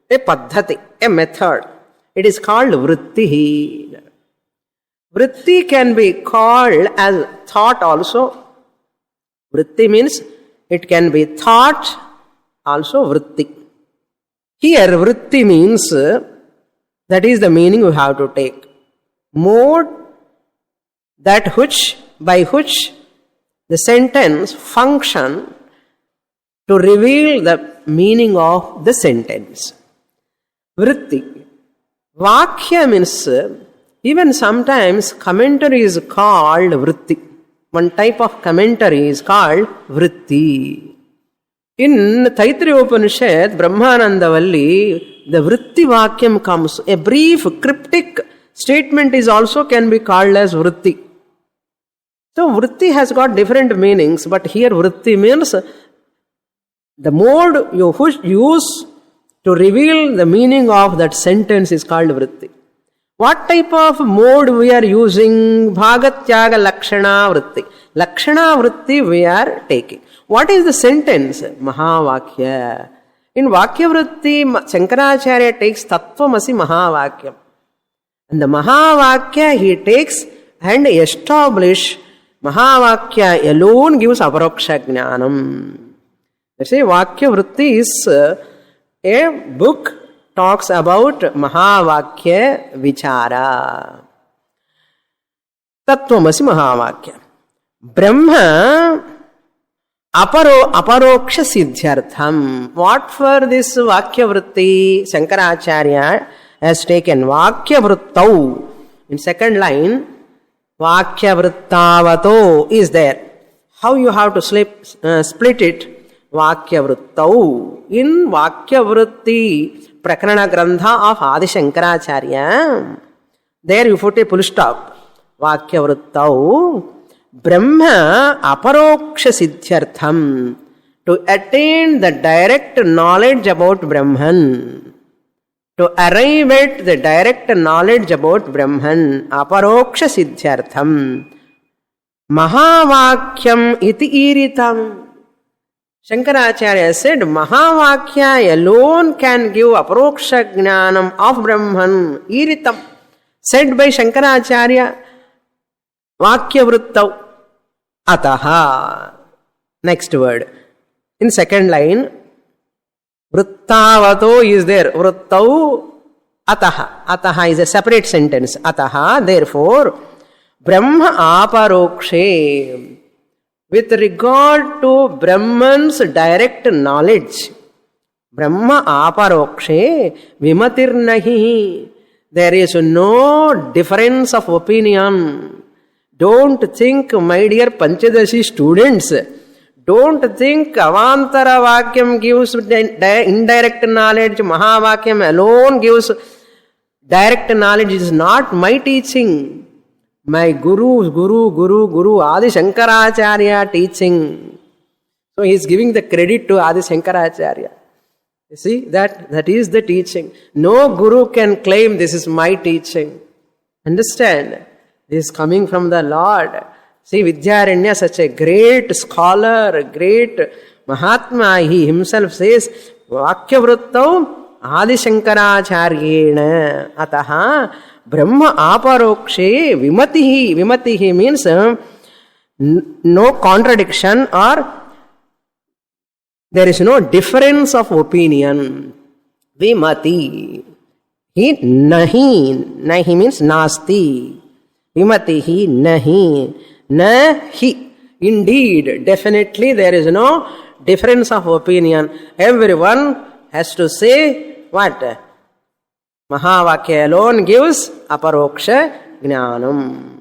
a paddhati, a method. It is called vritti. Vritti can be called as thought also. Vritti means it can be thought, also vritti. Here vritti means, that is the meaning you have to take. Mode by which the sentence function to reveal the meaning of the sentence. Vritti. Vakya means, even sometimes commentary is called vritti. One type of commentary is called vritti. In Taittiriya Upanishad, Brahmanandavalli, the vritti vakyam comes. A brief cryptic statement is also can be called as vritti. So vritti has got different meanings, but here vritti means the mode you use to reveal the meaning of that sentence is called vritti. What type of mode we are using? Bhagatyaga Lakshana Vritti. Lakshana Vritti we are taking. What is the sentence? Mahavakya. In Vakya Vritti, Shankaracharya takes Tattvamasi Mahavakyam. And the Mahavakya he takes and establish. Mahavakya alone gives Aparoksha Jnanam. Let's say Vakya Vritti is a book talks about Mahavakya Vichara. Tattvamasi Mahavakya. Brahma aparoksha siddhyartham. What for this Vakya Vritti Shankaracharya has taken? Vakya Vrittau. In second line, Vakya Vrittavato is there. How you have to split it? Vakya Vrittau. In Vakya Vritti Prakarana Grandha of Adi Shankaracharya, there you put a full stop. Vakya Vrittau. Brahma aparoksha siddhyartham. To attain the direct knowledge about Brahman. To arrive at the direct knowledge about Brahman. Aparoksha siddhyartham. Mahavakyam iti iritam. Shankaracharya said, Mahavakya alone can give aparoksha jnanam of Brahman, iritam. Said by Shankaracharya, Vakya Vrittau, Ataha. Next word. In second line, Vrittavato is there. Vrittau, Ataha is a separate sentence. Ataha, therefore, Brahma aparokshe. With regard to Brahman's direct knowledge, Brahma aparokshe vimatir nahi. There is no difference of opinion. Don't think, my dear Panchadashi students, don't think Avantara Vakyam gives indirect knowledge, Mahavakyam alone gives direct knowledge. It is not my teaching. My Guru, Adi Shankaracharya teaching. So he is giving the credit to Adi Shankaracharya. You see, that is the teaching. No Guru can claim this is my teaching. Understand? This is coming from the Lord. See, Vidyaranya, such a great scholar, a great Mahatma, he himself says, Vakya Vrittau Adi Shankaracharyena Ataha Brahma aparokshe vimatihi. Vimatihi means no contradiction or there is no difference of opinion. Vimati. He nahi. Nahi means nasti. Vimatihi nahi. Nahi. Indeed, definitely there is no difference of opinion. Everyone has to say what? Mahavakya alone gives aparoksha jnanam.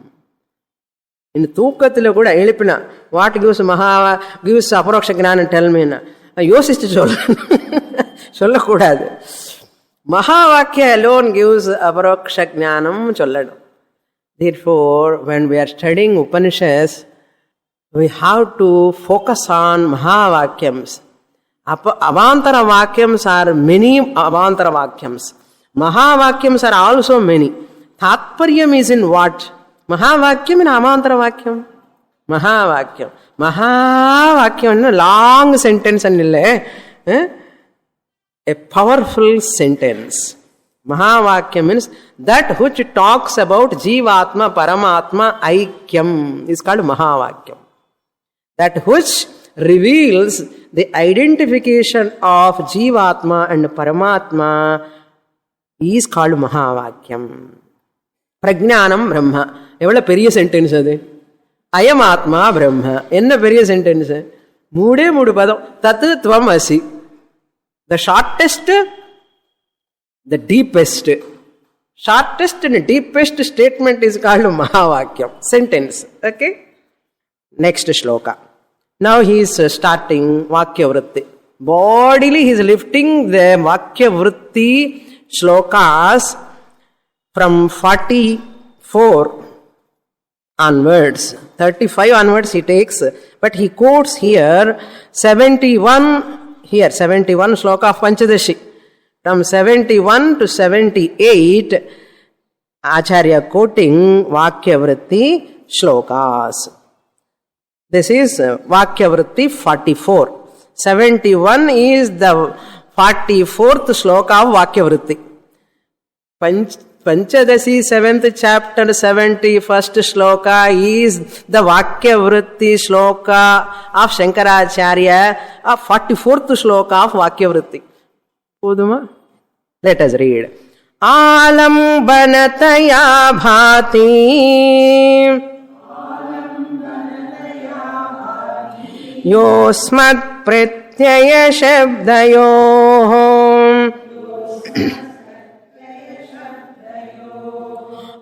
In Tookathila kuda elipina, what gives aparoksha jnanam, tell me na. Yosichu solla kudadu. Mahavakya alone gives aparoksha jnanam cholladu. Therefore, when we are studying Upanishads, we have to focus on Mahavakyams. Avantara Vakyams are many Avantara Vakyams. Mahavakyams are also many. Tatparyam is in what? Mahavakyam and Avantara Vakyam. Mahavakyam. Mahavakyam, long sentence and a powerful sentence. Mahavakyam means that which talks about Jivatma, Paramatma, Aikyam is called Mahavakyam. That which reveals the identification of Jivatma and Paramatma is called Mahavakyam. Prajnanam Brahma. Evala periya sentence adu. Ayam Atma Brahma. Enna periya sentence? Moode padam. Tat tvam asi. The shortest, the deepest. Shortest and deepest statement is called Mahavakyam. Sentence. Okay? Next shloka. Now he is starting Vakya Vritti. Bodily he is lifting the Vakya Vritti shlokas from 44 onwards. 35 onwards he takes, but he quotes here 71 shloka of Panchadashi. From 71 to 78, Acharya quoting Vakya Vritti shlokas. This is Vakya Vritti 44. 71 is the 44th shloka of Vakya Vritti. Panchadasi 7th chapter 71st shloka is the Vakya Vritti shloka of Shankaracharya, a 44th shloka of Vakya Vritti. Poduma? Let us read. Alambanataya bhati yosmat pratyaya shabdayoh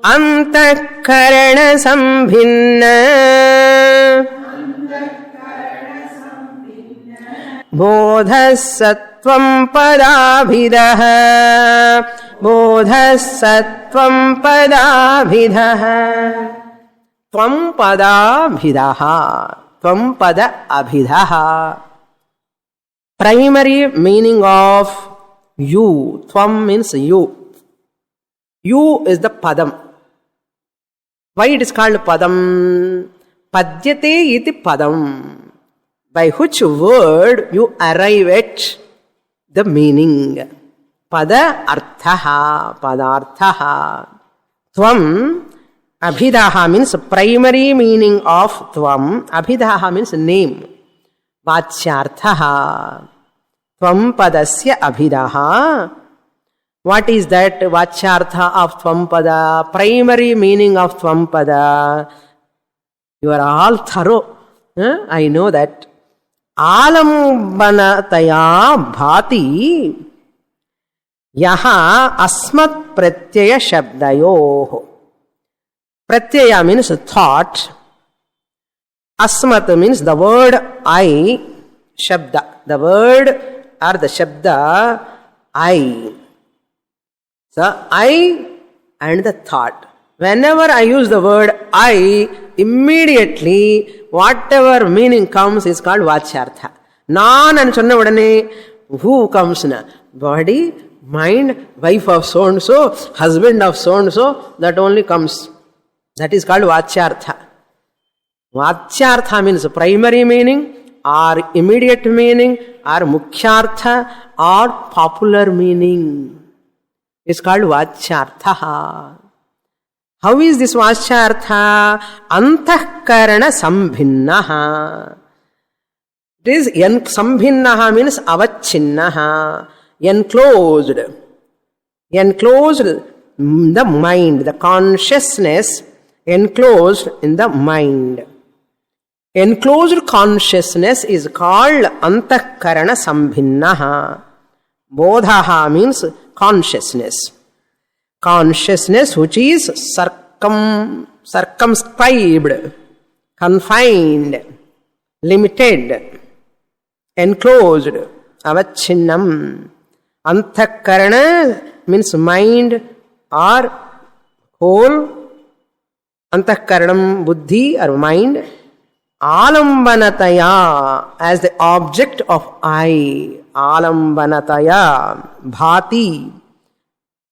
antఃkarana sambhinna bodhas sattvam padabhidah bodhas sattvam padabhidah tvam padabhidah tvam pada abhidah. Primary meaning of you. Tvam means you. You is the padam. Why it is called padam? Padyate iti padam. By which word you arrive at the meaning. Pada arthaha, padarthaha. Tvam abhidaha means primary meaning of tvam. Abhidaha means name. Vachyarthaha. Tvam padasya abhidaha. What is that Vachyartha of Tvampada? Primary meaning of Tvampada. You are all thorough. I know that. Alambanataya bhati yaha asmat pratyaya shabdayoh. Pratyaya means thought. Asmat means the word I. Shabda. The word or the shabda I. So I and the thought. Whenever I use the word I, immediately whatever meaning comes is called Vachyartha. Nan and sonna vadane, who comes na? Body, mind, wife of so and so, husband of so and so, that only comes. That is called Vachyartha. Vachyartha means primary meaning, or immediate meaning, or Mukhyartha, or popular meaning. It's called Vachyartha. How is this Vachyartha? Antahkarana sambhinnaha. It is sambhinnaha means avachinnaha. Enclosed. Enclosed in the mind. The consciousness enclosed in the mind. Enclosed consciousness is called antahkarana sambhinnaha. Bodhaha means consciousness. Consciousness which is circumscribed, confined, limited, enclosed, avachinnam. Antahkarana means mind or whole. Antahkaranam buddhi or mind. Alambanataya as the object of I. Alambanataya bhati.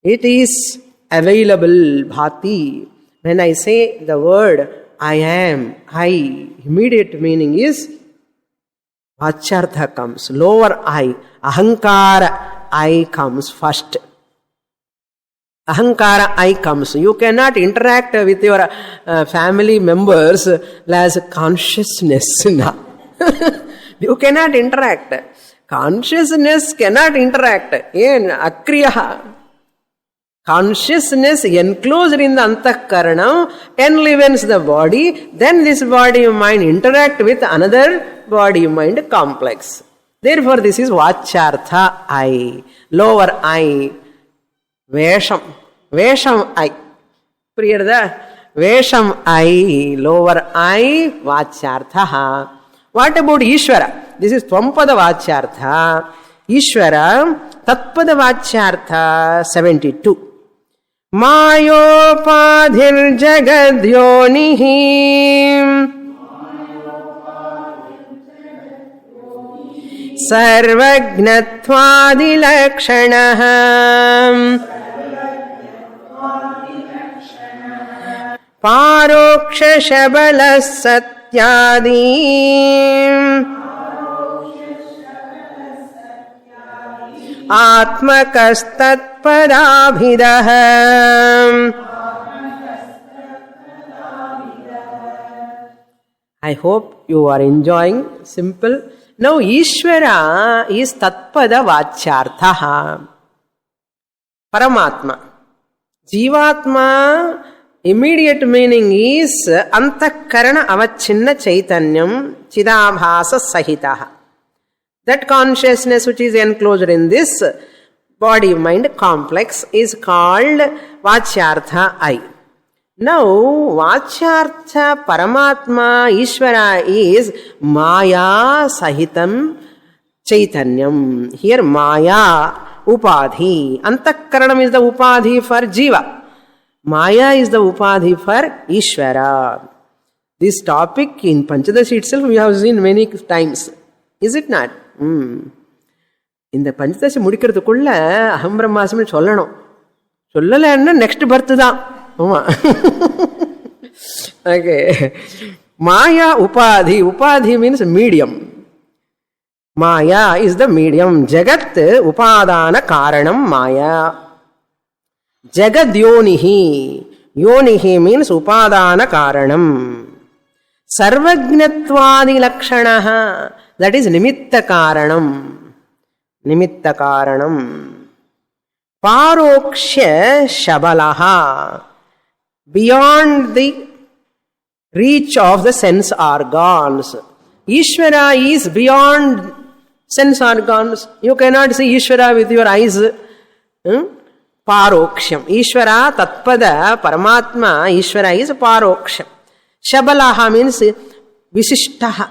It is available, bhati. When I say the word I am, I, immediate meaning is Vachyartha comes. Lower I, ahankara I comes first. Ahankara I comes. You cannot interact with your family members as consciousness. You cannot interact. Consciousness cannot interact. Akriyaha. Consciousness enclosed in the antahkarana enlivens the body, then this body mind interact with another body mind complex. Therefore this is Vachyartha I, lower I, Vesham I. Priyarada? Vesham I, lower I, Vachyartha. What about Ishvara? This is Tvampada Vachyartha. Ishvara, Tatpada Vachyartha 72. Mayopadhir jagadyonihi sarvagnattvadilakshanaha paroksha shabalas satyadi atmakastat-padabhidah. I hope you are enjoying. Simple. Now Ishvara is Tatpada Vachyartha. Paramatma. Jivatma, immediate meaning is Antahkarana avachinna chaitanyam chidabhasa sahitaha. That consciousness which is enclosed in this body-mind complex is called Vachyartha I. Now, Vachyartha Paramatma Ishvara is Maya Sahitam Chaitanyam. Here Maya Upadhi. Antahkaranam is the Upadhi for Jiva. Maya is the Upadhi for Ishvara. This topic in Panchadashi itself we have seen many times. Is it not? இந்த பஞ்சதசி முடிக்கிறதுக்குள்ள அகம் பிரம்மாஸ்மி சொல்லணும். சொல்லலைன்னா next birth தான். ஆமா. Okay. Maya upadhi. Upadhi means medium. Maya is the medium. ஜகத் உபாதான காரணம் மாயா. ஜகத்யோனிஹி. யோனிஹி மீன்ஸ் உபாதான காரணம். சர்வஜ்ஞத்வாதி லக்ஷணः. That is nimitta karanam. Nimitta karanam. Parokshya Shabalaha, beyond the reach of the sense organs. Ishvara is beyond sense organs. You cannot see Ishvara with your eyes. Paroksham. Ishvara, Tatpada, Paramatma, Ishvara is Paroksham. Shabalaha means Visishtaha.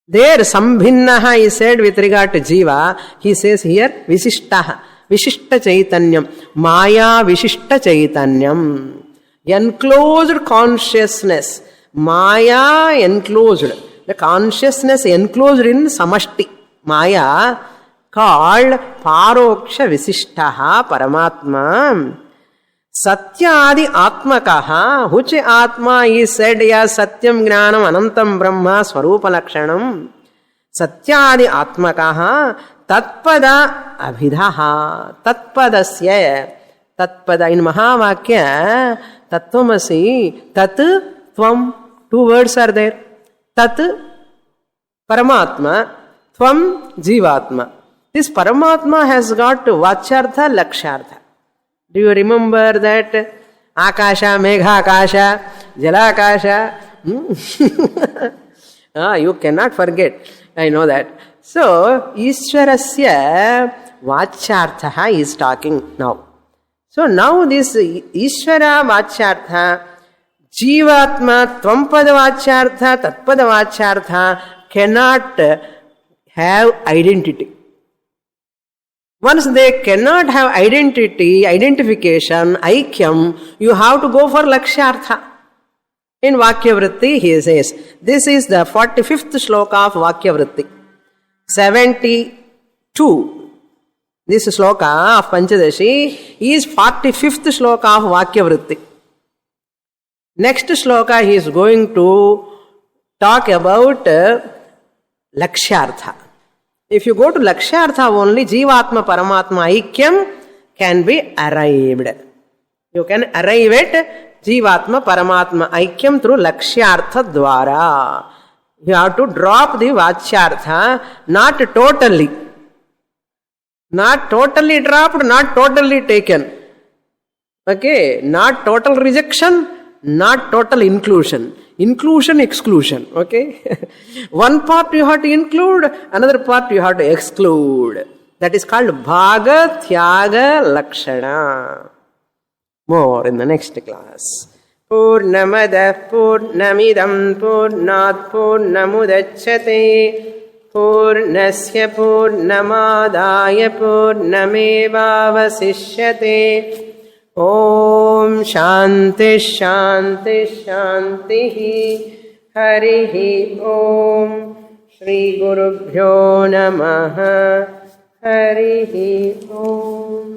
There, Sambhinnaha is said with regard to Jiva. He says here, Visishtaha. Vishishta Chaitanyam. Maya Vishishta Chaitanyam. Enclosed consciousness. Maya enclosed. The consciousness enclosed in Samashti. Maya called Paroksha Visishtaha Paramatma. Satyadi Atmakaha, which Atma is said as Satyam Gnanam Anantam Brahma Swarupa Lakshanam. Satyadi Atmakaha Tatpada Abhidaha. Tatpadasya. Tatpada in Mahavakya Tattvamasi Tat Tvam. Two words are there. Tat Paramatma, Tvam Jivatma. This Paramatma has got Vachartha, Lakshartha. Do you remember that? Akasha, Megha Akasha, Jalakasha. You cannot forget. I know that. So, Ishwarasya Vachartha is talking now. So, now this Ishvara Vachartha, Jivatma, Tvampada Vachartha, Tatpada Vachartha cannot have identity. Once they cannot have identity, identification, aikyam, you have to go for Lakshartha. In Vakyavritti, he says, this is the 45th sloka of Vakyavritti. 72. This sloka of Panchadashi is 45th sloka of Vakyavritti. Next sloka he is going to talk about Lakshartha. If you go to Lakshartha only, Jivatma Paramatma Aikyam can be arrived. You can arrive at Jivatma Paramatma Aikyam through Lakshartha Dwara. You have to drop the Vachartha, not totally. Not totally dropped, not totally taken. Okay, not total rejection, not total inclusion. Inclusion, exclusion. Okay? One part you have to include, another part you have to exclude. That is called Bhaga Thyaga Lakshana. More in the next class. Purnamada Purnamidam Purnat Purnamudachyate Purnasya Purnamadaya Purnamevavasishyate. Om Shanti Shanti Shanti Harihi Om Shri Gurubhyo Namaha Harihi Om.